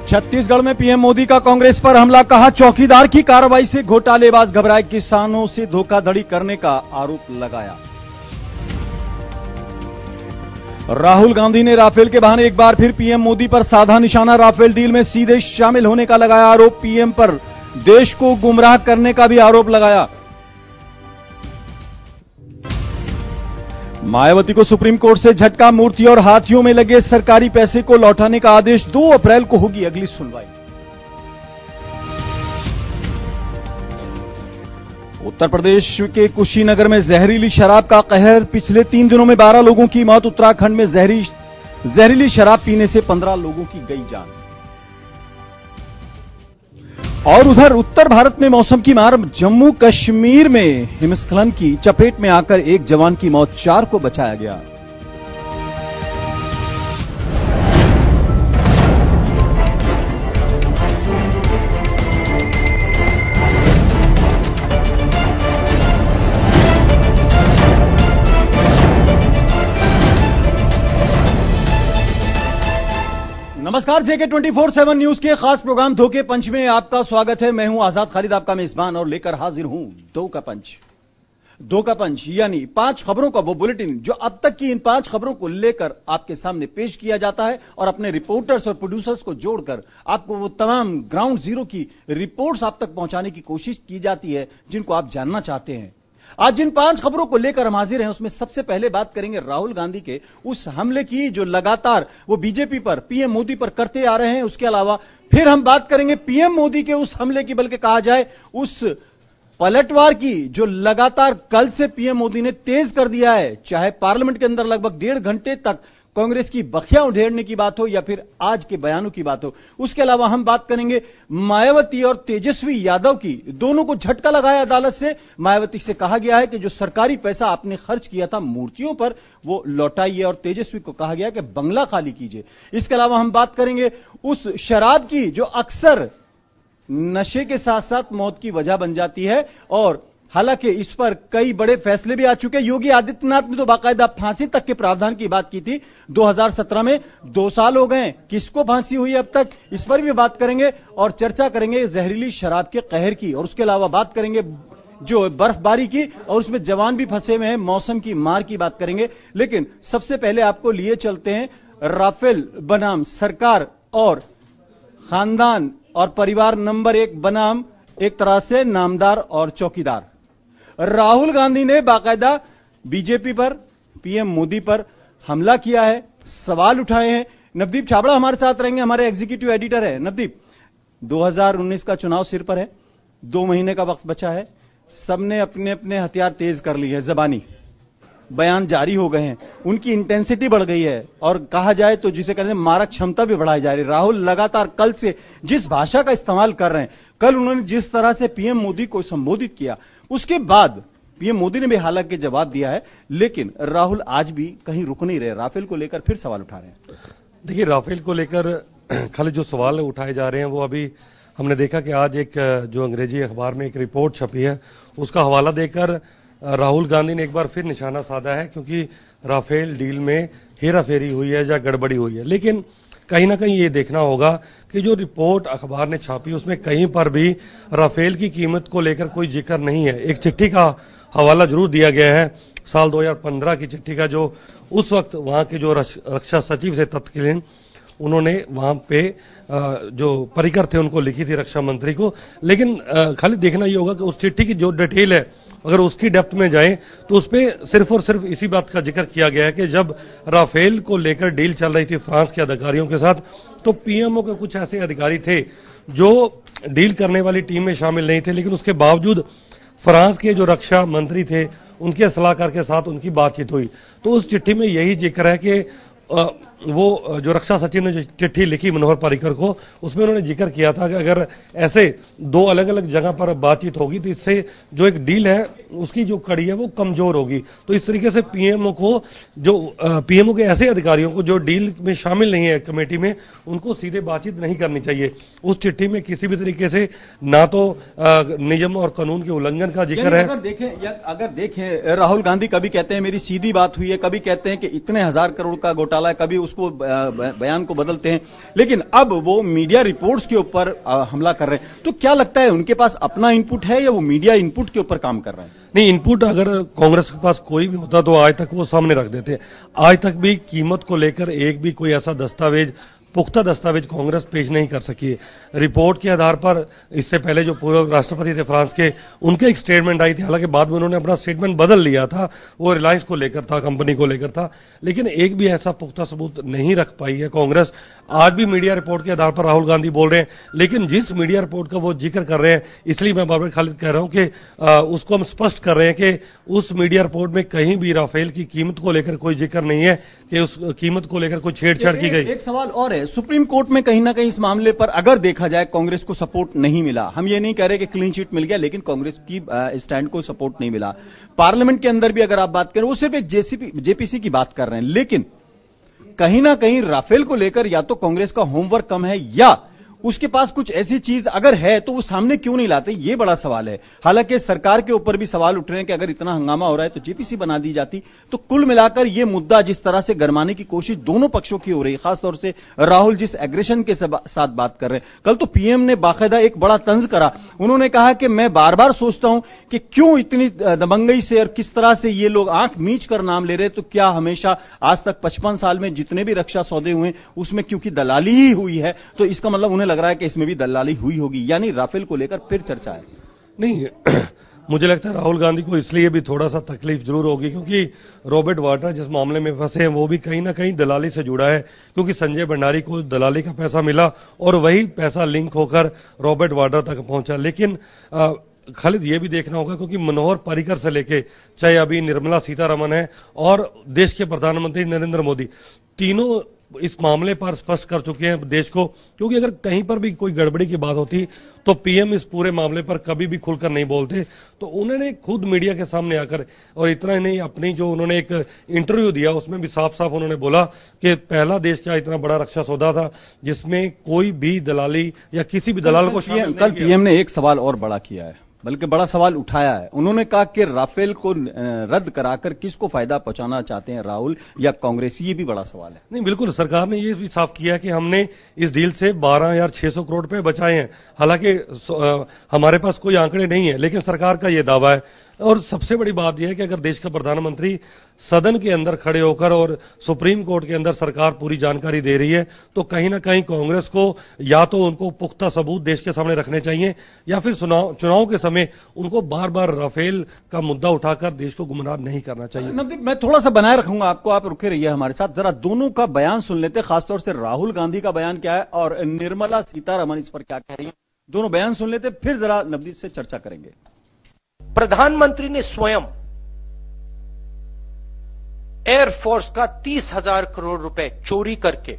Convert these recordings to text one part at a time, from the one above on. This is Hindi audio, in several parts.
छत्तीसगढ़ में पीएम मोदी का कांग्रेस पर हमला, कहा चौकीदार की कार्रवाई से घोटालेबाज घबराए, किसानों से धोखाधड़ी करने का आरोप लगाया। राहुल गांधी ने राफेल के बहाने एक बार फिर पीएम मोदी पर साधा निशाना, राफेल डील में सीधे शामिल होने का लगाया आरोप, पीएम पर देश को गुमराह करने का भी आरोप लगाया। मायावती को सुप्रीम कोर्ट से झटका, मूर्ति और हाथियों में लगे सरकारी पैसे को लौटाने का आदेश, 2 अप्रैल को होगी अगली सुनवाई। उत्तर प्रदेश के कुशीनगर में जहरीली शराब का कहर, पिछले 3 दिनों में 12 लोगों की मौत, उत्तराखंड में जहरीली शराब पीने से 15 लोगों की गई जान। और उधर उत्तर भारत में मौसम की मार, जम्मू कश्मीर में हिमस्खलन की चपेट में आकर एक जवान की मौत, 4 को बचाया गया। नमस्कार, जेके 24/7 न्यूज के खास प्रोग्राम दो के पंच में आपका स्वागत है। मैं हूं आजाद खालिद, आपका मेजबान, और लेकर हाजिर हूं दो का पंच यानी 5 खबरों का वो बुलेटिन जो अब तक की इन 5 खबरों को लेकर आपके सामने पेश किया जाता है और अपने रिपोर्टर्स और प्रोड्यूसर्स को जोड़कर आपको वो तमाम ग्राउंड जीरो की रिपोर्ट्स आप तक पहुंचाने की कोशिश की जाती है जिनको आप जानना चाहते हैं। आज जिन 5 खबरों को लेकर हम हाजिर हैं उसमें सबसे पहले बात करेंगे राहुल गांधी के उस हमले की जो लगातार वो बीजेपी पर, पीएम मोदी पर करते आ रहे हैं। उसके अलावा फिर हम बात करेंगे पीएम मोदी के उस हमले की, बल्कि कहा जाए उस पलटवार की जो लगातार कल से पीएम मोदी ने तेज कर दिया है। चाहे पार्लियामेंट के अंदर लगभग 1.5 घंटे तक कांग्रेस की बखियां उधेड़ने की बात हो या फिर आज के बयानों की बात हो। उसके अलावा हम बात करेंगे मायावती और तेजस्वी यादव की, दोनों को झटका लगाया अदालत से। मायावती से कहा गया है कि जो सरकारी पैसा आपने खर्च किया था मूर्तियों पर वो लौटाइए, और तेजस्वी को कहा गया कि बंगला खाली कीजिए। इसके अलावा हम बात करेंगे उस शराब की जो अक्सर नशे के साथ साथ मौत की वजह बन जाती है, और हालांकि इस पर कई बड़े फैसले भी आ चुके हैं। योगी आदित्यनाथ ने तो बाकायदा फांसी तक के प्रावधान की बात की थी 2017 में। 2 साल हो गए, किसको फांसी हुई अब तक, इस पर भी बात करेंगे और चर्चा करेंगे जहरीली शराब के कहर की। और उसके अलावा बात करेंगे जो बर्फबारी की और उसमें जवान भी फंसे हुए हैं, मौसम की मार की बात करेंगे। लेकिन सबसे पहले आपको लिए चलते हैं राफेल बनाम सरकार और खानदान और परिवार नंबर 1 बनाम एक तरह से नामदार और चौकीदार। राहुल गांधी ने बाकायदा बीजेपी पर, पीएम मोदी पर हमला किया है, सवाल उठाए हैं। नवदीप छाबड़ा हमारे साथ रहेंगे, हमारे एग्जीक्यूटिव एडिटर है। नवदीप, 2019 का चुनाव सिर पर है, 2 महीने का वक्त बचा है, सबने अपने अपने हथियार तेज कर ली है, जबानी बयान जारी हो गए हैं, उनकी इंटेंसिटी बढ़ गई है और कहा जाए तो जिसे कहते हैं मारक क्षमता भी बढ़ाई जा रही है। राहुल लगातार कल से जिस भाषा का इस्तेमाल कर रहे हैं, कल उन्होंने जिस तरह से पीएम मोदी को संबोधित किया, उसके बाद पीएम मोदी ने भी हालांकि जवाब दिया है, लेकिन राहुल आज भी कहीं रुक नहीं रहे, राफेल को लेकर फिर सवाल उठा रहे हैं। देखिए, राफेल को लेकर खाली जो सवाल उठाए जा रहे हैं वो अभी हमने देखा कि आज एक जो अंग्रेजी अखबार में एक रिपोर्ट छपी है उसका हवाला देकर राहुल गांधी ने एक बार फिर निशाना साधा है, क्योंकि राफेल डील में हेराफेरी हुई है या गड़बड़ी हुई है। लेकिन कहीं ना कहीं ये देखना होगा कि जो रिपोर्ट अखबार ने छापी उसमें कहीं पर भी राफेल की कीमत को लेकर कोई जिक्र नहीं है। एक चिट्ठी का हवाला जरूर दिया गया है, साल 2015 की चिट्ठी का, जो उस वक्त वहां के जो रक्षा सचिव थे तत्कालीन, उन्होंने वहां पे जो परिकर थे उनको लिखी थी रक्षा मंत्री को। लेकिन खाली देखना ये होगा कि उस चिट्ठी की जो डिटेल है, अगर उसकी डेप्थ में जाएं तो उस पर सिर्फ और सिर्फ इसी बात का जिक्र किया गया है कि जब राफेल को लेकर डील चल रही थी फ्रांस के अधिकारियों के साथ, तो पीएमओ के कुछ ऐसे अधिकारी थे जो डील करने वाली टीम में शामिल नहीं थे, लेकिन उसके बावजूद फ्रांस के जो रक्षा मंत्री थे उनके सलाहकार के साथ उनकी बातचीत हुई। तो उस चिट्ठी में यही जिक्र है कि वो जो रक्षा सचिव ने जो चिट्ठी लिखी मनोहर पर्रिकर को, उसमें उन्होंने जिक्र किया था कि अगर ऐसे 2 अलग अलग जगह पर बातचीत होगी तो इससे जो एक डील है उसकी जो कड़ी है वो कमजोर होगी। तो इस तरीके से पीएमओ के ऐसे अधिकारियों को जो डील में शामिल नहीं है कमेटी में, उनको सीधे बातचीत नहीं करनी चाहिए। उस चिट्ठी में किसी भी तरीके से ना तो नियम और कानून के उल्लंघन का जिक्र है। अगर देखें राहुल गांधी कभी कहते हैं मेरी सीधी बात हुई है, कभी कहते हैं कि इतने 1000 करोड़ का घोटाला है, कभी उसको बयान को बदलते हैं, लेकिन अब वो मीडिया रिपोर्ट्स के ऊपर हमला कर रहे हैं। तो क्या लगता है, उनके पास अपना इनपुट है या वो मीडिया इनपुट के ऊपर काम कर रहे हैं? नहीं, इनपुट अगर कांग्रेस के पास कोई भी होता तो आज तक वो सामने रख देते। आज तक भी कीमत को लेकर एक भी कोई ऐसा दस्तावेज, पुख्ता दस्तावेज कांग्रेस पेश नहीं कर सकी है। रिपोर्ट के आधार पर इससे पहले जो पूर्व राष्ट्रपति थे फ्रांस के, उनके एक स्टेटमेंट आई थी, हालांकि बाद में उन्होंने अपना स्टेटमेंट बदल लिया था, वो रिलायंस को लेकर था, कंपनी को लेकर था, लेकिन एक भी ऐसा पुख्ता सबूत नहीं रख पाई है कांग्रेस। आज भी मीडिया रिपोर्ट के आधार पर राहुल गांधी बोल रहे हैं, लेकिन जिस मीडिया रिपोर्ट का वो जिक्र कर रहे हैं, इसलिए मैं बाबर खालिद कह रहा हूं कि उसको हम स्पष्ट कर रहे हैं कि उस मीडिया रिपोर्ट में कहीं भी राफेल की कीमत को लेकर कोई जिक्र नहीं है कि उस कीमत को लेकर कोई छेड़छाड़ की गई। एक सवाल और है, सुप्रीम कोर्ट में कहीं ना कहीं इस मामले पर अगर देखा जाए कांग्रेस को सपोर्ट नहीं मिला। हम ये नहीं कह रहे कि क्लीन चिट मिल गया, लेकिन कांग्रेस की स्टैंड को सपोर्ट नहीं मिला। पार्लियामेंट के अंदर भी अगर आप बात करें, वो सिर्फ एक जेपीसी की बात कर रहे हैं, लेकिन कहीं ना कहीं राफेल को लेकर या तो कांग्रेस का होमवर्क कम है या उसके पास कुछ ऐसी चीज अगर है तो वो सामने क्यों नहीं लाते, ये बड़ा सवाल है। हालांकि सरकार के ऊपर भी सवाल उठ रहे हैं कि अगर इतना हंगामा हो रहा है तो जेपीसी बना दी जाती। तो कुल मिलाकर यह मुद्दा जिस तरह से गरमाने की कोशिश दोनों पक्षों की हो रही है, खासतौर से राहुल जिस एग्रेशन के साथ बात कर रहे हैं। कल तो पीएम ने बाकायदा एक बड़ा तंज करा, उन्होंने कहा कि मैं बार बार सोचता हूं कि क्यों इतनी दबंगई से और किस तरह से ये लोग आंख मींच कर नाम ले रहे, तो क्या हमेशा आज तक 55 साल में जितने भी रक्षा सौदे हुए उसमें क्योंकि दलाली ही हुई है, तो इसका मतलब उन्हें लग रहा है कि इसमें भी दलाली हुई होगी, यानी राफेल को लेकर फिर चर्चा है। नहीं, मुझे लगता है राहुल गांधी को इसलिए भी थोड़ा सा तकलीफ जरूर होगी क्योंकि रॉबर्ट वाड्रा जिस मामले में फंसे हैं वो भी कहीं ना कहीं दलाली से जुड़ा है, क्योंकि संजय भंडारी को दलाली का पैसा मिला और वही पैसा लिंक होकर रॉबर्ट वाड्रा तक पहुंचा। लेकिन खालिद ये भी देखना होगा, क्योंकि मनोहर पर्रिकर से लेके चाहे अभी निर्मला सीतारमण है और देश के प्रधानमंत्री नरेंद्र मोदी, तीनों इस मामले पर स्पष्ट कर चुके हैं देश को, क्योंकि अगर कहीं पर भी कोई गड़बड़ी की बात होती तो पीएम इस पूरे मामले पर कभी भी खुलकर नहीं बोलते। तो उन्होंने खुद मीडिया के सामने आकर, और इतना ही नहीं, अपनी जो उन्होंने एक इंटरव्यू दिया उसमें भी साफ साफ उन्होंने बोला कि पहला देश का इतना बड़ा रक्षा सौदा था जिसमें कोई भी दलाली या किसी भी दलाल को शामिल नहीं किया। कल पीएम ने एक सवाल और बड़ा किया है, बल्कि बड़ा सवाल उठाया है। उन्होंने कहा कि राफेल को रद्द कराकर किसको फायदा पहुंचाना चाहते हैं, राहुल या कांग्रेस, ये भी बड़ा सवाल है। नहीं, बिल्कुल, सरकार ने ये भी साफ किया कि हमने इस डील से 12,600 करोड़ रुपए बचाए हैं। हालांकि हमारे पास कोई आंकड़े नहीं है, लेकिन सरकार का यह दावा है। और सबसे बड़ी बात यह है कि अगर देश का प्रधानमंत्री सदन के अंदर खड़े होकर और सुप्रीम कोर्ट के अंदर सरकार पूरी जानकारी दे रही है, तो कहीं ना कहीं कांग्रेस को या तो उनको पुख्ता सबूत देश के सामने रखने चाहिए या फिर चुनाव के समय उनको बार बार राफेल का मुद्दा उठाकर देश को गुमराह नहीं करना चाहिए। नवदीप, मैं थोड़ा सा बनाए रखूंगा आपको, आप रुके रहिए हमारे साथ। जरा दोनों का बयान सुन लेते, खासतौर से राहुल गांधी का बयान क्या है और निर्मला सीतारमण इस पर क्या कह रही है। दोनों बयान सुन लेते, फिर जरा नवदीप से चर्चा करेंगे। प्रधानमंत्री ने स्वयं एयरफोर्स का 30,000 करोड़ रुपए चोरी करके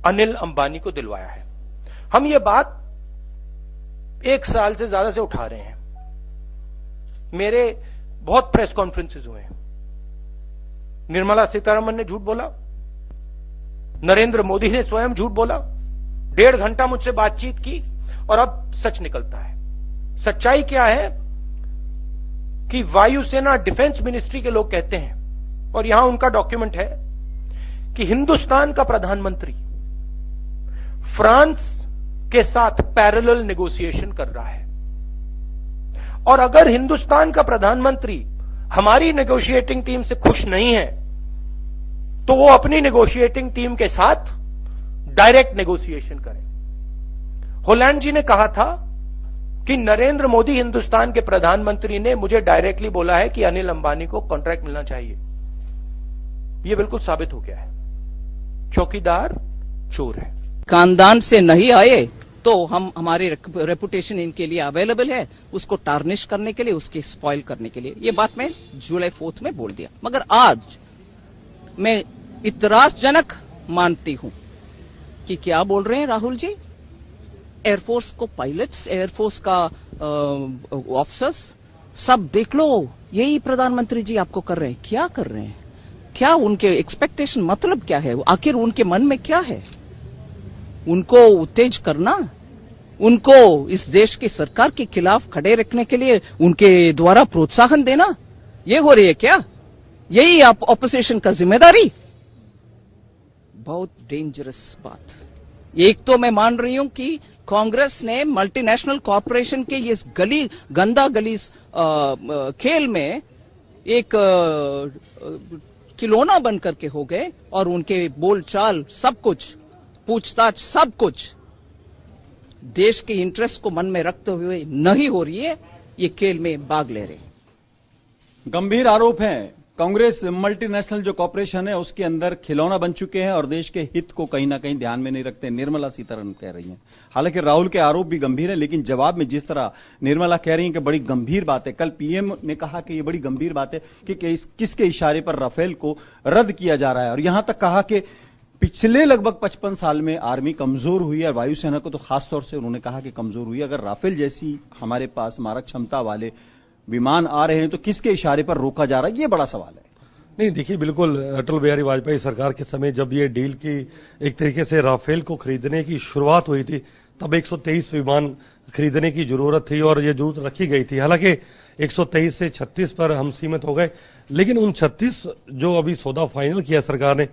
अनिल अंबानी को दिलवाया है। हम ये बात 1 साल से ज्यादा से उठा रहे हैं, मेरे बहुत प्रेस कॉन्फ्रेंसेस हुए हैं। निर्मला सीतारमण ने झूठ बोला, नरेंद्र मोदी ने स्वयं झूठ बोला, 1.5 घंटा मुझसे बातचीत की और अब सच निकलता है। सच्चाई क्या है कि वायुसेना डिफेंस मिनिस्ट्री के लोग कहते हैं, और यहां उनका डॉक्यूमेंट है, कि हिंदुस्तान का प्रधानमंत्री फ्रांस के साथ पैरेलल नेगोशिएशन कर रहा है, और अगर हिंदुस्तान का प्रधानमंत्री हमारी नेगोशिएटिंग टीम से खुश नहीं है तो वो अपनी नेगोशिएटिंग टीम के साथ डायरेक्ट नेगोशिएशन करें। होलैंड जी ने कहा था कि नरेंद्र मोदी हिंदुस्तान के प्रधानमंत्री ने मुझे डायरेक्टली बोला है कि अनिल अंबानी को कॉन्ट्रैक्ट मिलना चाहिए। यह बिल्कुल साबित हो गया है, चौकीदार चोर है। खानदान से नहीं आए तो हम हमारी रेपुटेशन इनके लिए अवेलेबल है, उसको टार्निश करने के लिए, उसकी स्पॉइल करने के लिए। ये बात मैं जुलाई 4 में बोल दिया, मगर आज मैं इतराजजनक मानती हूं कि क्या बोल रहे हैं राहुल जी। एयरफोर्स को पायलट्स, एयरफोर्स का ऑफिसर्स सब देख लो, यही प्रधानमंत्री जी आपको कर रहे हैं। क्या कर रहे हैं, क्या उनके एक्सपेक्टेशन, मतलब क्या है, आखिर उनके मन में क्या है? उनको उत्तेज करना, उनको इस देश की सरकार के खिलाफ खड़े रखने के लिए उनके द्वारा प्रोत्साहन देना, ये हो रही है क्या? यही आप ऑपोजिशन का जिम्मेदारी? बहुत डेंजरस बात। एक तो मैं मान रही हूं कि कांग्रेस ने मल्टीनेशनल कॉरपोरेशन के ये गंदा गली खेल में एक खिलौना बन करके हो गए और उनके बोलचाल सब कुछ, पूछताछ सब कुछ देश के इंटरेस्ट को मन में रखते हुए नहीं हो रही है, ये खेल में भाग ले रहे हैं। गंभीर आरोप हैं। कांग्रेस मल्टीनेशनल जो कॉरपोरेशन है उसके अंदर खिलौना बन चुके हैं और देश के हित को कहीं ना कहीं ध्यान में नहीं रखते। निर्मला सीतारमण कह रही हैं। हालांकि राहुल के आरोप भी गंभीर है, लेकिन जवाब में जिस तरह निर्मला कह रही हैं कि बड़ी गंभीर बात है। कल पीएम ने कहा कि यह बड़ी गंभीर बात है कि किसके इशारे पर राफेल को रद्द किया जा रहा है, और यहां तक कहा कि पिछले लगभग 55 साल में आर्मी कमजोर हुई है, और वायुसेना को तो खासतौर से उन्होंने कहा कि कमजोर हुई है। अगर राफेल जैसी हमारे पास मारक क्षमता वाले विमान आ रहे हैं तो किसके इशारे पर रोका जा रहा है, ये बड़ा सवाल है। नहीं, देखिए, बिल्कुल अटल बिहारी वाजपेयी सरकार के समय जब ये डील की एक तरीके से राफेल को खरीदने की शुरुआत हुई थी, तब 123 विमान खरीदने की जरूरत थी और ये जरूरत रखी गई थी। हालांकि 123 से 36 पर हम सीमित हो गए, लेकिन उन 36 जो अभी सौदा फाइनल किया सरकार ने,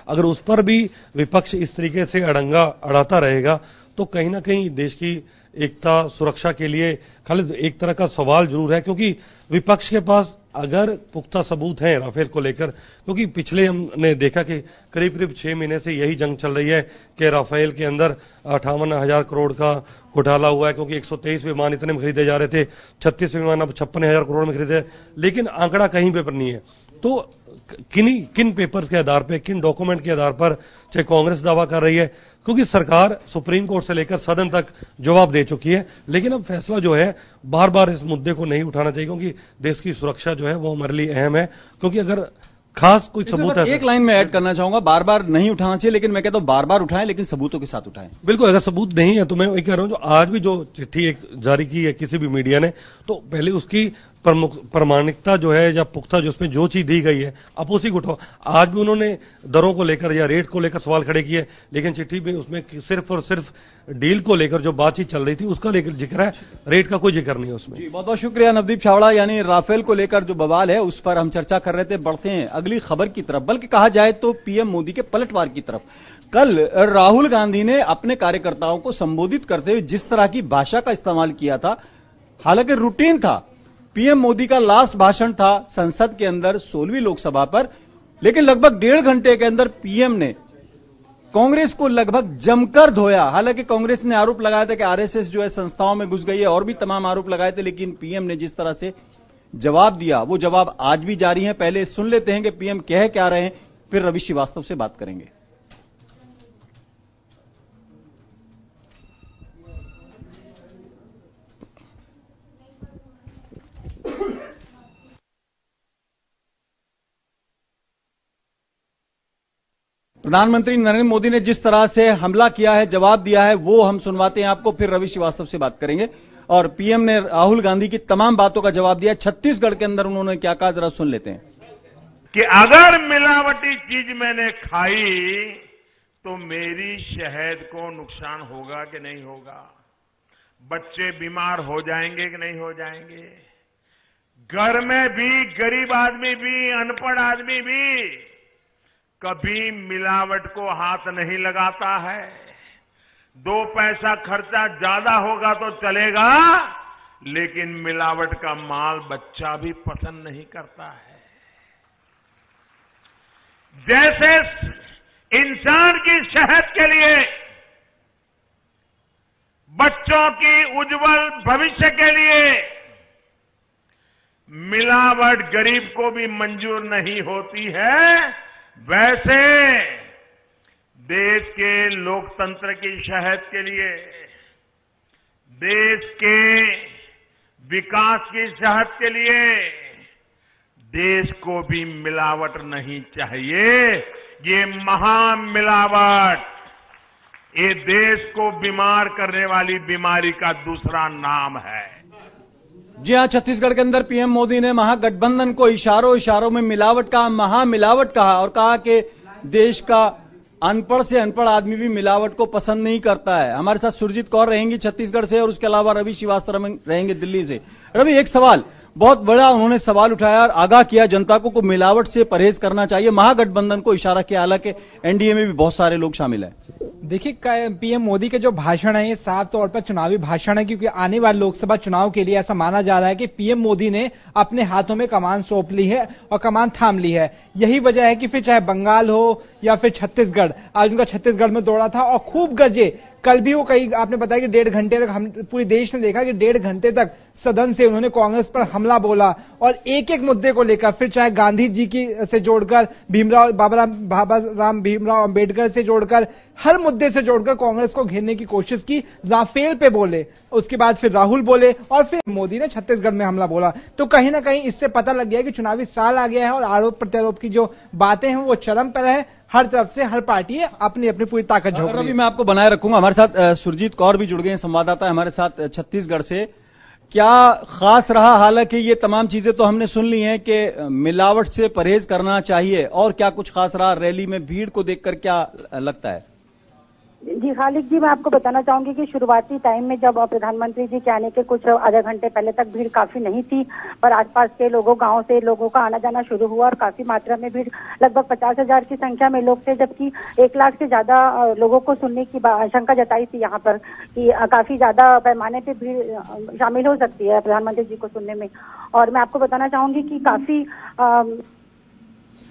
अगर उस पर भी विपक्ष इस तरीके से अड़ंगा अड़ाता रहेगा तो कहीं ना कहीं देश की एकता सुरक्षा के लिए खाली एक तरह का सवाल जरूर है, क्योंकि विपक्ष के पास अगर पुख्ता सबूत हैं राफेल को लेकर, क्योंकि पिछले हमने देखा कि करीब करीब 6 महीने से यही जंग चल रही है कि राफेल के अंदर 58,000 करोड़ का घोटाला हुआ है, क्योंकि 123 विमान इतने में खरीदे जा रहे थे, 36 विमान अब 56,000 करोड़ में खरीदे, लेकिन आंकड़ा कहीं पे पर नहीं है। तो किन पेपर्स के आधार पर, किन डॉक्यूमेंट के आधार पर चाहे कांग्रेस दावा कर रही है, क्योंकि सरकार सुप्रीम कोर्ट से लेकर सदन तक जवाब दे चुकी है, लेकिन अब फैसला जो है बार बार इस मुद्दे को नहीं उठाना चाहिए, क्योंकि देश की सुरक्षा जो है वो हमारे लिए अहम है। क्योंकि अगर खास कोई सबूत है, एक लाइन में ऐड करना चाहूंगा, बार बार नहीं उठाना चाहिए, लेकिन मैं कहता हूं बार बार उठाएं, लेकिन सबूतों के साथ उठाएं। बिल्कुल, अगर सबूत नहीं है तो मैं वही कह रहा हूं, जो आज भी जो चिट्ठी एक जारी की है किसी भी मीडिया ने, तो पहले उसकी प्रमाणिकता जो है या पुख्ता जो उसमें जो चीज दी गई है आप उसी को उठाओ। आज भी उन्होंने दरों को लेकर या रेट को लेकर सवाल खड़े किए, लेकिन चिट्ठी में उसमें सिर्फ और सिर्फ डील को लेकर जो बातचीत चल रही थी उसका लेकर जिक्र है, रेट का कोई जिक्र नहीं है उसमें। बहुत बहुत शुक्रिया नवदीप छावड़ा। यानी राफेल को लेकर जो बवाल है उस पर हम चर्चा कर रहे थे। बढ़ते हैं अगली खबर की तरफ, बल्कि कहा जाए तो पीएम मोदी के पलटवार की तरफ। कल राहुल गांधी ने अपने कार्यकर्ताओं को संबोधित करते हुए जिस तरह की भाषा का इस्तेमाल किया था, हालांकि रूटीन था, पीएम मोदी का लास्ट भाषण था संसद के अंदर 16वीं लोकसभा पर, लेकिन लगभग 1.5 घंटे के अंदर पीएम ने कांग्रेस को लगभग जमकर धोया। हालांकि कांग्रेस ने आरोप लगाया था कि आरएसएस जो है संस्थाओं में घुस गई है, और भी तमाम आरोप लगाए थे, लेकिन पीएम ने जिस तरह से जवाब दिया वो जवाब आज भी जारी है। पहले सुन लेते हैं कि पीएम कह क्या रहे हैं, फिर रवि श्रीवास्तव से बात करेंगे। प्रधानमंत्री नरेंद्र मोदी ने जिस तरह से हमला किया है, जवाब दिया है, वो हम सुनवाते हैं आपको, फिर रवि श्रीवास्तव से बात करेंगे। और पीएम ने राहुल गांधी की तमाम बातों का जवाब दिया। छत्तीसगढ़ के अंदर उन्होंने क्या कहा, जरा सुन लेते हैं। कि अगर मिलावटी चीज मैंने खाई तो मेरी शहद को नुकसान होगा कि नहीं होगा, बच्चे बीमार हो जाएंगे कि नहीं हो जाएंगे, घर में भी गरीब आदमी भी अनपढ़ आदमी भी कभी मिलावट को हाथ नहीं लगाता है। 2 पैसा खर्चा ज्यादा होगा तो चलेगा, लेकिन मिलावट का माल बच्चा भी पसंद नहीं करता है। जैसे इंसान की सेहत के लिए, बच्चों की उज्जवल भविष्य के लिए मिलावट गरीब को भी मंजूर नहीं होती है, वैसे देश के लोकतंत्र की सेहत के लिए, देश के विकास की सेहत के लिए देश को भी मिलावट नहीं चाहिए। ये महामिलावट, ये देश को बीमार करने वाली बीमारी का दूसरा नाम है। जी हां, छत्तीसगढ़ के अंदर पीएम मोदी ने महागठबंधन को इशारों में मिलावट का महामिलावट कहा, और कहा कि देश का अनपढ़ से अनपढ़ आदमी भी मिलावट को पसंद नहीं करता है। हमारे साथ सुरजीत कौर रहेंगी छत्तीसगढ़ से, और उसके अलावा रवि श्रीवास्तव रहेंगे दिल्ली से। रवि, एक सवाल, बहुत बड़ा उन्होंने सवाल उठाया और आगाह किया जनता को मिलावट से परहेज करना चाहिए। महागठबंधन को इशारा किया, हालांकि एनडीए में भी बहुत सारे लोग शामिल हैं। देखिए, पीएम मोदी के जो भाषण है ये साफ तौर पर चुनावी भाषण है, क्योंकि आने वाले लोकसभा चुनाव के लिए ऐसा माना जा रहा है कि पीएम मोदी ने अपने हाथों में कमान सौंप ली है और कमान थाम ली है। यही वजह है कि फिर चाहे बंगाल हो या फिर छत्तीसगढ़, आज उनका छत्तीसगढ़ में दौरा था और खूब गरजे। कल भी वो कई, आपने बताया कि 1.5 घंटे तक, हम पूरे देश ने देखा कि 1.5 घंटे तक सदन से उन्होंने कांग्रेस पर हमला बोला और एक एक मुद्दे को लेकर, फिर चाहे गांधी जी की से जोड़कर बाबा राम भीमराव अंबेडकर से जोड़कर, हर मुद्दे से जोड़कर कांग्रेस को घेरने की कोशिश की। राफेल पे बोले, उसके बाद फिर राहुल बोले और फिर मोदी ने छत्तीसगढ़ में हमला बोला। तो कहीं ना कहीं इससे पता लग गया कि चुनावी साल आ गया है और आरोप प्रत्यारोप की जो बातें हैं वो चरम पर है। हर तरफ से हर पार्टी अपनी अपनी पूरी ताकत झोंक रही है। रवि, मैं आपको बनाए रखूंगा। हमारे साथ सुरजीत कौर भी जुड़ गए हैं, संवाददाता हमारे साथ छत्तीसगढ़ से। क्या खास रहा? हालांकि ये तमाम चीजें तो हमने सुन ली हैं कि मिलावट से परहेज करना चाहिए, और क्या कुछ खास रहा? रैली में भीड़ को देखकर क्या लगता है? जी खालिद जी, मैं आपको बताना चाहूंगी कि शुरुआती टाइम में जब प्रधानमंत्री जी के आने के कुछ आधे घंटे पहले तक भीड़ काफी नहीं थी, पर आसपास के लोगों, गांव से लोगों का आना जाना शुरू हुआ और काफी मात्रा में भीड़, लगभग 50,000 की संख्या में लोग थे, जबकि 1 लाख से ज्यादा लोगों को सुनने की आशंका जताई थी यहाँ पर कि काफी ज्यादा पैमाने पे भीड़ शामिल हो सकती है प्रधानमंत्री जी को सुनने में। और मैं आपको बताना चाहूंगी कि काफी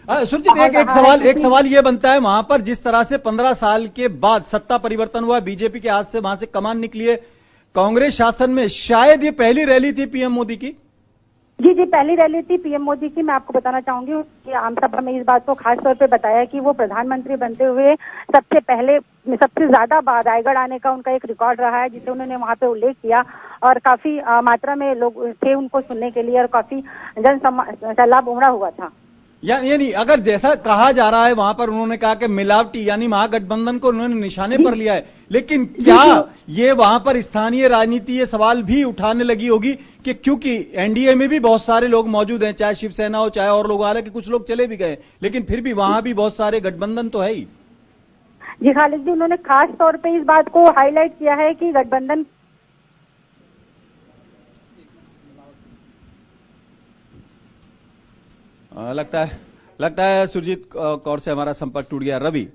सुरजीत, एक सवाल ये बनता है, वहां पर जिस तरह से 15 साल के बाद सत्ता परिवर्तन हुआ, बीजेपी के हाथ से वहां से कमान निकली है कांग्रेस शासन में, शायद ये पहली रैली थी पीएम मोदी की? जी, पहली रैली थी पीएम मोदी की। मैं आपको बताना चाहूंगी कि आम सभा में इस बात को खास तौर पे बताया कि वो प्रधानमंत्री बनते हुए सबसे पहले, सबसे ज्यादा बार रायगढ़ आने का उनका एक रिकॉर्ड रहा है, जिसे उन्होंने वहां पे उल्लेख किया और काफी मात्रा में लोग थे उनको सुनने के लिए और काफी जन सैलाब उमड़ा हुआ था। यानी अगर जैसा कहा जा रहा है वहां पर उन्होंने कहा कि मिलावटी यानी महागठबंधन को उन्होंने निशाने पर लिया है, लेकिन क्या ये वहां पर स्थानीय राजनीति ये सवाल भी उठाने लगी होगी कि क्योंकि एनडीए में भी बहुत सारे लोग मौजूद हैं, चाहे शिवसेना हो चाहे और लोग, हालांकि कुछ लोग चले भी गए, लेकिन फिर भी वहां भी बहुत सारे गठबंधन तो है ही। जी खालिद जी, उन्होंने खास तौर पे इस बात को हाईलाइट किया है कि गठबंधन लगता है सुरजीत कौर से हमारा संपर्क टूट गया। रवि,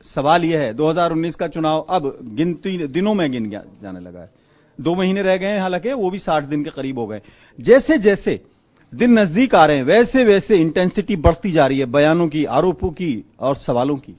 सवाल यह है, 2019 का चुनाव अब गिनती दिनों में गिन जाने लगा है, 2 महीने रह गए हैं, हालांकि वो भी 60 दिन के करीब हो गए। जैसे जैसे दिन नजदीक आ रहे हैं वैसे वैसे इंटेंसिटी बढ़ती जा रही है बयानों की, आरोपों की और सवालों की।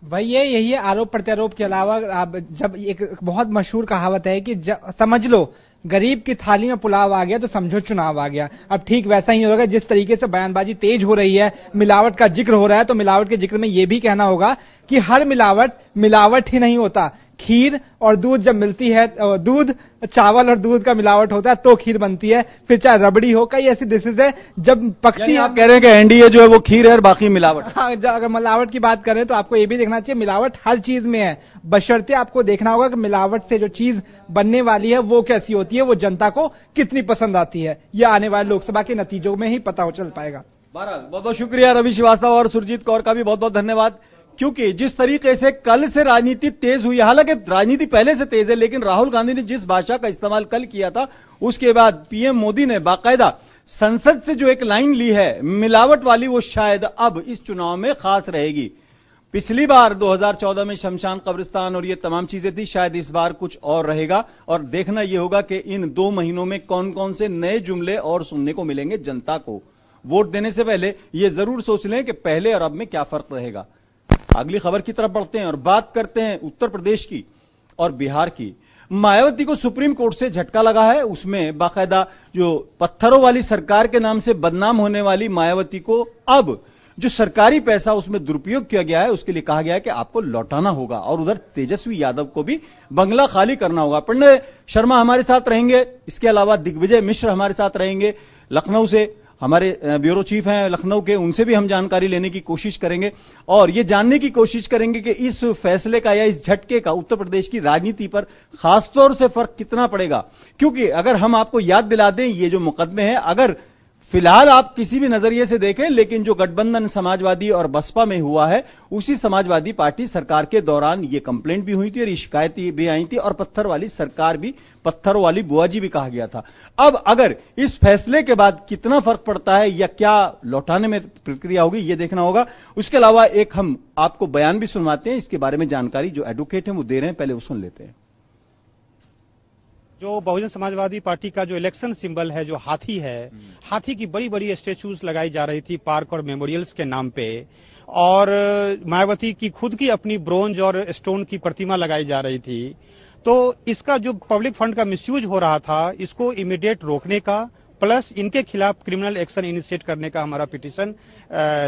भाई यही है आरोप प्रत्यारोप के अलावा। आप जब एक बहुत मशहूर कहावत है कि समझ लो गरीब की थाली में पुलाव आ गया तो समझो चुनाव आ गया। अब ठीक वैसा ही होगा, जिस तरीके से बयानबाजी तेज हो रही है, मिलावट का जिक्र हो रहा है, तो मिलावट के जिक्र में यह भी कहना होगा कि हर मिलावट ही नहीं होता। खीर और दूध जब मिलती है, दूध, चावल और दूध का मिलावट होता है तो खीर बनती है, फिर चाहे रबड़ी हो, कई ऐसी डिशेज है जब पकती है। आप कह रहे हैं कि एनडीए जो है वो खीर है और बाकी मिलावट। हाँ, अगर मिलावट की बात करें तो आपको ये भी देखना चाहिए मिलावट हर चीज में है, बशर्ते आपको देखना होगा कि मिलावट से जो चीज बनने वाली है वो कैसी होती है, वो जनता को कितनी पसंद आती है। यह आने वाले लोकसभा के नतीजों में ही पता चल पाएगा। बहुत बहुत शुक्रिया रवि श्रीवास्तव और सुरजीत कौर का भी बहुत बहुत धन्यवाद। क्योंकि जिस तरीके से कल से राजनीति तेज हुई, हालांकि राजनीति पहले से तेज है, लेकिन राहुल गांधी ने जिस भाषा का इस्तेमाल कल किया था, उसके बाद पीएम मोदी ने बाकायदा संसद से जो एक लाइन ली है मिलावट वाली, वो शायद अब इस चुनाव में खास रहेगी। पिछली बार 2014 में शमशान कब्रिस्तान और ये तमाम चीजें थी, शायद इस बार कुछ और रहेगा। और देखना यह होगा कि इन 2 महीनों में कौन कौन से नए जुमले और सुनने को मिलेंगे जनता को। वोट देने से पहले यह जरूर सोच लें कि पहले और अब में क्या फर्क रहेगा। अगली खबर की तरफ बढ़ते हैं और बात करते हैं उत्तर प्रदेश की और बिहार की। मायावती को सुप्रीम कोर्ट से झटका लगा है। उसमें बाकायदा जो पत्थरों वाली सरकार के नाम से बदनाम होने वाली मायावती को अब जो सरकारी पैसा उसमें दुरुपयोग किया गया है, उसके लिए कहा गया है कि आपको लौटाना होगा। और उधर तेजस्वी यादव को भी बंगला खाली करना होगा। पंडे शर्मा हमारे साथ रहेंगे, इसके अलावा दिग्विजय मिश्र हमारे साथ रहेंगे लखनऊ से, हमारे ब्यूरो चीफ हैं लखनऊ के, उनसे भी हम जानकारी लेने की कोशिश करेंगे और ये जानने की कोशिश करेंगे कि इस फैसले का या इस झटके का उत्तर प्रदेश की राजनीति पर खासतौर से फर्क कितना पड़ेगा। क्योंकि अगर हम आपको याद दिला दें, ये जो मुकदमे हैं, अगर फिलहाल आप किसी भी नजरिए से देखें, लेकिन जो गठबंधन समाजवादी और बसपा में हुआ है, उसी समाजवादी पार्टी सरकार के दौरान ये कंप्लेंट भी हुई थी और ये शिकायतें भी आई थी और पत्थर वाली सरकार भी, पत्थरों वाली बुआजी भी कहा गया था। अब अगर इस फैसले के बाद कितना फर्क पड़ता है या क्या लौटाने में प्रक्रिया होगी, ये देखना होगा। उसके अलावा एक हम आपको बयान भी सुनवाते हैं, इसके बारे में जानकारी जो एडवोकेट हैं वो दे रहे हैं, पहले वो सुन लेते हैं। जो बहुजन समाजवादी पार्टी का जो इलेक्शन सिंबल है, जो हाथी है, हाथी की बड़ी बड़ी स्टेच्यूज लगाई जा रही थी पार्क और मेमोरियल्स के नाम पे, और मायावती की खुद की अपनी ब्रोंज और स्टोन की प्रतिमा लगाई जा रही थी। तो इसका जो पब्लिक फंड का मिसयूज हो रहा था, इसको इमीडिएट रोकने का, प्लस इनके खिलाफ क्रिमिनल एक्शन इनिशिएट करने का हमारा पिटीशन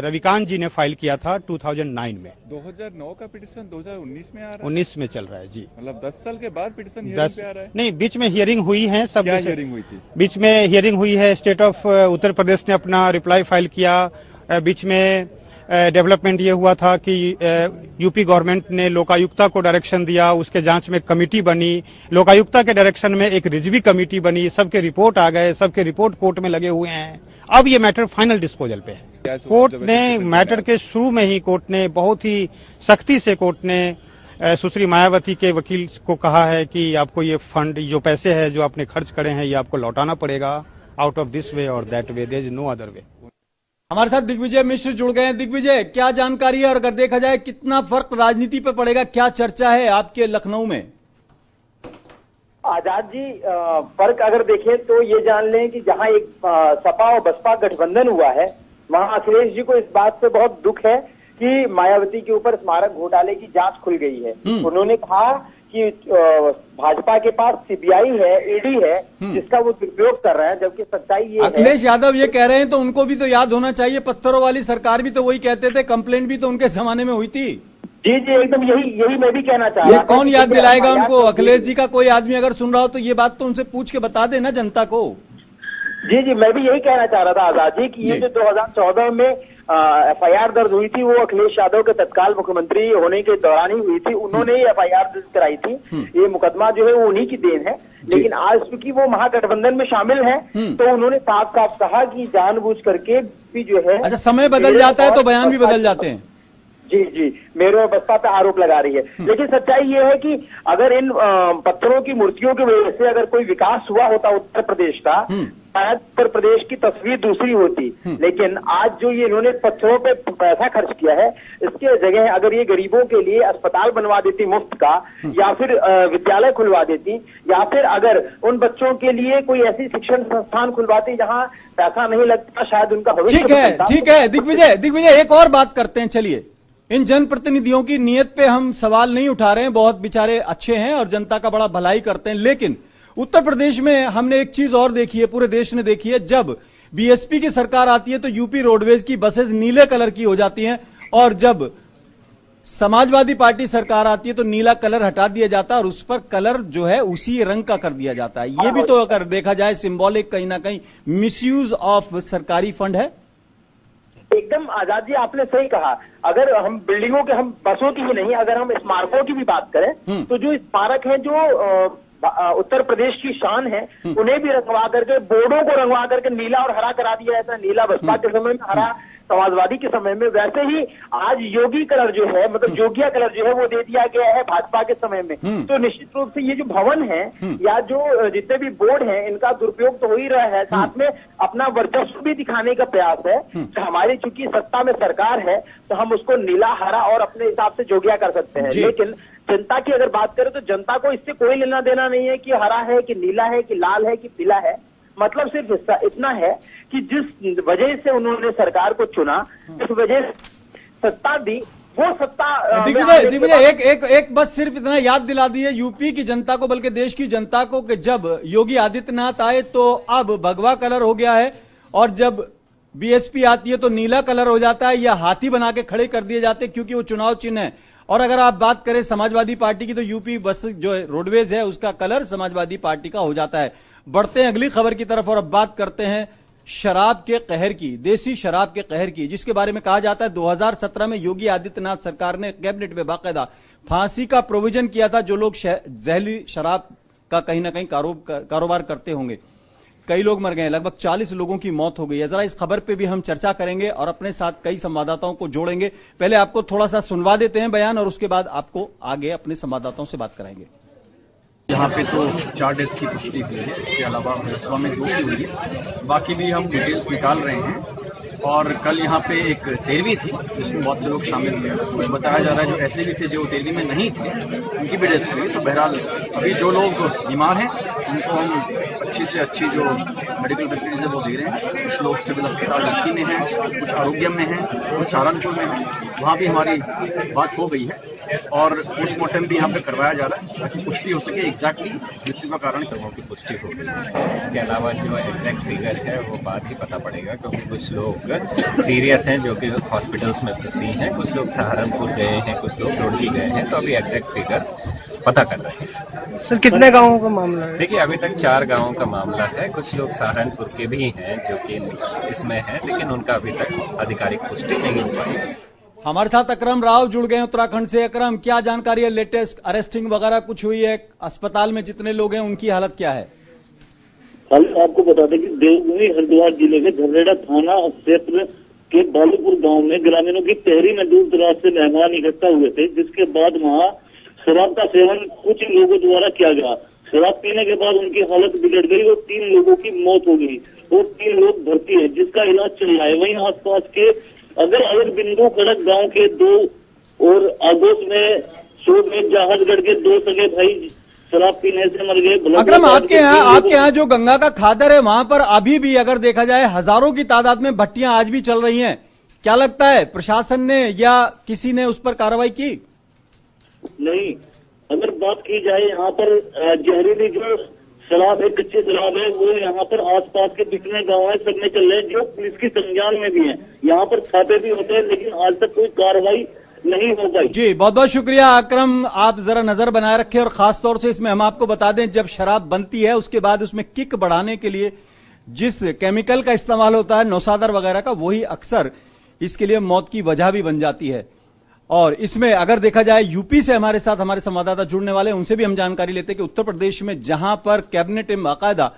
रविकांत जी ने फाइल किया था 2009 में। 2009 का पिटीशन 2019 में आ रहा है? 19 में चल रहा है जी। मतलब 10 साल के बाद पिटीशन हियरिंग पे आ रहा है? नहीं, बीच में हियरिंग हुई है। सब क्या हियरिंग हुई थी? बीच में हियरिंग हुई है। स्टेट ऑफ उत्तर प्रदेश ने अपना रिप्लाई फाइल किया। बीच में डेवलपमेंट ये हुआ था कि यूपी गवर्नमेंट ने लोकायुक्ता को डायरेक्शन दिया, उसके जांच में कमेटी बनी, लोकायुक्ता के डायरेक्शन में एक रिजवी कमेटी बनी, सबके रिपोर्ट आ गए, सबके रिपोर्ट कोर्ट में लगे हुए हैं। अब ये मैटर फाइनल डिस्पोजल पे है। कोर्ट ने मैटर के शुरू में ही कोर्ट ने बहुत ही सख्ती से कोर्ट ने सुश्री मायावती के वकील को कहा है कि आपको ये फंड, जो पैसे हैं जो आपने खर्च करे हैं, ये आपको लौटाना पड़ेगा, आउट ऑफ दिस वे और that way, there is no other way. हमारे साथ दिग्विजय मिश्र जुड़ गए हैं। दिग्विजय, क्या जानकारी है और अगर देखा जाए कितना फर्क राजनीति पे पड़ेगा, क्या चर्चा है आपके लखनऊ में? आजाद जी, फर्क अगर देखें तो ये जान लें कि जहां एक सपा और बसपा गठबंधन हुआ है, वहां अखिलेश जी को इस बात से बहुत दुख है कि मायावती के ऊपर स्मारक घोटाले की जांच खुल गई है। उन्होंने कहा कि भाजपा के पास सीबीआई है, ईडी है, जिसका वो दुरुपयोग कर रहा है, जबकि सच्चाई ये है। अखिलेश यादव ये कह रहे हैं तो उनको भी तो याद होना चाहिए, पत्थरों वाली सरकार भी तो वही कहते थे, कंप्लेंट भी तो उनके जमाने में हुई थी। जी जी, एकदम यही मैं भी कहना चाह रहा था। कौन याद दिलाएगा उनको? अखिलेश जी का कोई आदमी अगर सुन रहा हो तो ये बात तो उनसे पूछ के बता देना जनता को। जी जी, मैं भी यही कहना चाह रहा था आजाद जी कि ये जो 2014 में एफआईआर दर्ज हुई थी, वो अखिलेश यादव के तत्काल मुख्यमंत्री होने के दौरान ही हुई थी। उन्होंने ही एफआईआर दर्ज कराई थी। ये मुकदमा जो है वो उन्हीं की देन है। लेकिन आज चूंकि वो महागठबंधन में शामिल है, तो उन्होंने साफ साफ कहा कि जानबूझ करके भी जो है। अच्छा, समय बदल जाता है तो बयान भी बदल जाते हैं। जी जी, मेरे और बसपा पे आरोप लगा रही है। लेकिन सच्चाई ये है कि अगर इन पत्थरों की मूर्तियों की वजह से अगर कोई विकास हुआ होता उत्तर प्रदेश का, शायद उत्तर प्रदेश की तस्वीर दूसरी होती। लेकिन आज जो ये इन्होंने पत्थरों पे पैसा खर्च किया है, इसके जगह अगर ये गरीबों के लिए अस्पताल बनवा देती मुफ्त का, या फिर विद्यालय खुलवा देती, या फिर अगर उन बच्चों के लिए कोई ऐसी शिक्षण संस्थान खुलवाती जहां पैसा नहीं लगता, शायद उनका भविष्य। ठीक है दिग्विजय, एक और बात करते हैं। चलिए, इन जनप्रतिनिधियों की नीयत पे हम सवाल नहीं उठा रहे हैं, बहुत बेचारे अच्छे हैं और जनता का बड़ा भलाई करते हैं। लेकिन उत्तर प्रदेश में हमने एक चीज और देखी है, पूरे देश ने देखी है, जब बीएसपी की सरकार आती है तो यूपी रोडवेज की बसेस नीले कलर की हो जाती हैं, और जब समाजवादी पार्टी सरकार आती है तो नीला कलर हटा दिया जाता है और उस पर कलर जो है उसी रंग का कर दिया जाता है। ये भी तो अगर देखा जाए सिंबॉलिक कहीं ना कहीं मिसयूज ऑफ सरकारी फंड है। एकदम आजाद जी, आपने सही कहा। अगर हम बिल्डिंगों के, हम बसों की ही नहीं, अगर हम स्मारकों की भी बात करें तो जो स्मारक हैं जो उत्तर प्रदेश की शान है, उन्हें भी रंगवा करके, बोर्डों को रंगवा करके नीला और हरा करा दिया जाता है। नीला बसपा के समय में, हरा समाजवादी के समय में। वैसे ही आज योगी कलर जो है, मतलब योगिया कलर जो है, वो दे दिया गया है भाजपा के समय में। तो निश्चित रूप से ये जो भवन है या जो जितने भी बोर्ड हैं, इनका दुरुपयोग तो हो ही रहा है, साथ में अपना वर्चस्व भी दिखाने का प्रयास है। तो हमारी चूंकि सत्ता में सरकार है, तो हम उसको नीला, हरा और अपने हिसाब से जोगिया कर सकते हैं। लेकिन जनता की अगर बात करें तो जनता को इससे कोई लेना देना नहीं है कि हरा है कि नीला है कि लाल है कि पीला है। मतलब सिर्फ इतना है कि जिस वजह से उन्होंने सरकार को चुना, जिस वजह से सत्ता दी, वो सत्ता। दिग्विजय, एक बस सिर्फ इतना याद दिला दिए यूपी की जनता को, बल्कि देश की जनता को, कि जब योगी आदित्यनाथ आए तो अब भगवा कलर हो गया है, और जब बीएसपी आती है तो नीला कलर हो जाता है, या हाथी बना के खड़े कर दिए जाते हैं क्योंकि वो चुनाव चिन्ह है। और अगर आप बात करें समाजवादी पार्टी की तो यूपी बस जो रोडवेज है उसका कलर समाजवादी पार्टी का हो जाता है। बढ़ते हैं अगली खबर की तरफ और अब बात करते हैं शराब के कहर की, देसी शराब के कहर की, जिसके बारे में कहा जाता है 2017 में योगी आदित्यनाथ सरकार ने कैबिनेट में बाकायदा फांसी का प्रोविजन किया था जो लोग जहरीली शराब का कहीं ना कहीं कारोबार करते होंगे। कई लोग मर गए, लगभग 40 लोगों की मौत हो गई है। जरा इस खबर पे भी हम चर्चा करेंगे और अपने साथ कई संवाददाताओं को जोड़ेंगे। पहले आपको थोड़ा सा सुनवा देते हैं बयान और उसके बाद आपको आगे अपने संवाददाताओं से बात कराएंगे। यहाँ पे तो 4 डेथ की पुष्टि हुई है, इसके अलावा रसवा में 2 की हुई है। बाकी भी हम डिटेल्स निकाल रहे हैं। और कल यहाँ पे एक 13वीं थी जिसमें बहुत से लोग शामिल थे। कुछ बताया जा रहा है जो ऐसे भी थे जो 13वीं में नहीं थे उनकी भी डेथ हुई। तो बहरहाल अभी जो लोग बीमार हैं उनको हम अच्छी से अच्छी जो मेडिकल फैसिलिटीज है वो दे रहे हैं। कुछ लोग सिविल अस्पताल लड़की में हैं, कुछ आरोग्य में हैं, कुछ सहारनपुर में हैं। वहाँ भी हमारी बात हो गई है और पोस्टमार्टम भी यहाँ पे करवाया जा रहा है ताकि पुष्टि हो सके एग्जैक्टली मृत्यु का कारण कर्मों की पुष्टि हो गई। इसके अलावा जो एग्जैक्ट फिगर है वो बाद ही पता पड़ेगा, क्योंकि कुछ लोग सीरियस हैं जो कि हॉस्पिटल्स में भर्ती हैं, कुछ लोग सहारनपुर गए हैं, कुछ लोग रुड़की गए हैं। तो अभी एग्जैक्ट फिगर्स पता कर रहे हैं। सर कितने गांवों का मामला है? देखिए अभी तक 4 गांवों का मामला है। कुछ लोग सहारनपुर के भी हैं जो कि इसमें हैं, लेकिन उनका अभी तक आधिकारिक पुष्टि नहीं हो पाई। हमारे साथ अकरम राव जुड़ गए उत्तराखंड से। अकरम, क्या जानकारी है? लेटेस्ट अरेस्टिंग वगैरह कुछ हुई है? अस्पताल में जितने लोग हैं उनकी हालत क्या है? कल आपको बता दें कि देवभूमि हरिद्वार जिले के झबरेड़ा थाना क्षेत्र के बालूपुर गांव में ग्रामीणों की तहरी में दूर दराज से मेहमान इकट्ठा हुए थे, जिसके बाद वहां शराब का सेवन कुछ लोगों द्वारा किया गया। शराब पीने के बाद उनकी हालत बिगड़ गई और 3 लोगों की मौत हो गई और 3 लोग भर्ती है जिसका इलाज चल रहा है। वहीं आसपास के अगर बिंदु खड़क गांव के 2 और आगोश में शोध में जहाजगढ़ के 2 सगे भाई शराब पीने से मर गए। अकरम, आपके यहाँ जो गंगा का खादर है वहां पर अभी भी अगर देखा जाए हजारों की तादाद में भट्टियां आज भी चल रही हैं। क्या लगता है प्रशासन ने या किसी ने उस पर कार्रवाई की? नहीं, अगर बात की जाए यहाँ पर जहरीली जो शराब है, कच्ची शराब है, वो यहाँ पर आसपास के जितने गांव है सब में चल रहे हैं जो पुलिस की संज्ञान में भी है। यहाँ पर छापे भी होते हैं लेकिन आज तक कोई कार्रवाई नहीं हो पाई। जी बहुत बहुत शुक्रिया अकरम, आप जरा नजर बनाए रखें और खास तौर से इसमें हम आपको बता दें जब शराब बनती है उसके बाद उसमें किक बढ़ाने के लिए जिस केमिकल का इस्तेमाल होता है नौसादर वगैरह का, वही अक्सर इसके लिए मौत की वजह भी बन जाती है। और इसमें अगर देखा जाए यूपी से हमारे साथ हमारे संवाददाता जुड़ने वाले, उनसे भी हम जानकारी लेते हैं कि उत्तर प्रदेश में जहां पर कैबिनेट में बाकायदा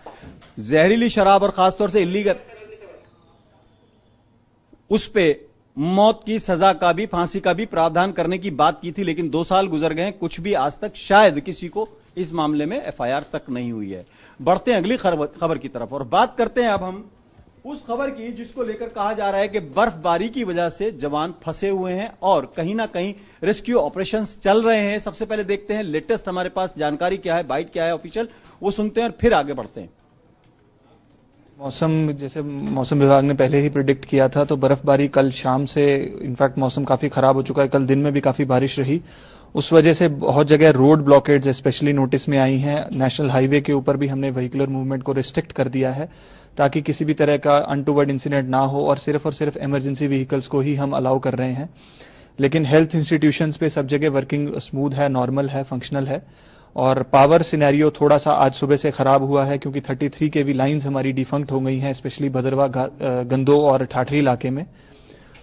जहरीली शराब और खासतौर से इलीगल उस पे मौत की सजा का भी, फांसी का भी प्रावधान करने की बात की थी, लेकिन 2 साल गुजर गए, कुछ भी आज तक शायद किसी को इस मामले में एफआईआर तक नहीं हुई है। बढ़ते हैं अगली खबर की तरफ और बात करते हैं अब हम उस खबर की जिसको लेकर कहा जा रहा है कि बर्फबारी की वजह से जवान फंसे हुए हैं और कहीं ना कहीं रेस्क्यू ऑपरेशंस चल रहे हैं। सबसे पहले देखते हैं लेटेस्ट हमारे पास जानकारी क्या है, बाइट क्या है ऑफिशियल, वो सुनते हैं और फिर आगे बढ़ते हैं। मौसम, जैसे मौसम विभाग ने पहले ही प्रिडिक्ट किया था, तो बर्फबारी कल शाम से इनफैक्ट मौसम काफी खराब हो चुका है। कल दिन में भी काफी बारिश रही, उस वजह से बहुत जगह रोड ब्लॉकेड्स स्पेशली नोटिस में आई हैं। नेशनल हाईवे के ऊपर भी हमने व्हीकलर मूवमेंट को रिस्ट्रिक्ट कर दिया है ताकि किसी भी तरह का अनटूवर्ड इंसिडेंट ना हो और सिर्फ इमरजेंसी व्हीकल्स को ही हम अलाउ कर रहे हैं। लेकिन हेल्थ इंस्टीट्यूशंस पे सब जगह वर्किंग स्मूथ है, नॉर्मल है, फंक्शनल है। और पावर सिनेरियो थोड़ा सा आज सुबह से खराब हुआ है क्योंकि 33 केवी लाइंस हमारी डिफंक्ट हो गई हैं, स्पेशली भदरवा, गंदो और ठाठरी इलाके में।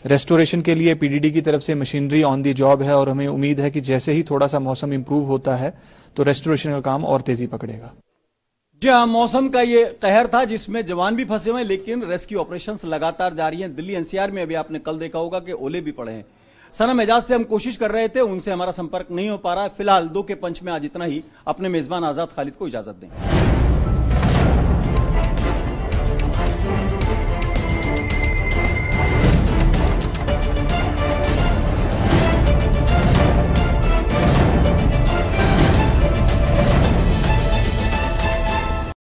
रेस्टोरेशन के लिए पीडीडी की तरफ से मशीनरी ऑन दी जॉब है और हमें उम्मीद है कि जैसे ही थोड़ा सा मौसम इंप्रूव होता है तो रेस्टोरेशन का काम और तेजी पकड़ेगा। जी हाँ, मौसम का ये कहर था जिसमें जवान भी फंसे हुए हैं लेकिन रेस्क्यू ऑपरेशंस लगातार जारी हैं। दिल्ली एनसीआर में अभी आपने कल देखा होगा कि ओले भी पड़े हैं। सनम एजाज से हम कोशिश कर रहे थे, उनसे हमारा संपर्क नहीं हो पा रहा है। फिलहाल 2 के पंच में आज इतना ही। अपने मेजबान आजाद खालिद को इजाजत दें।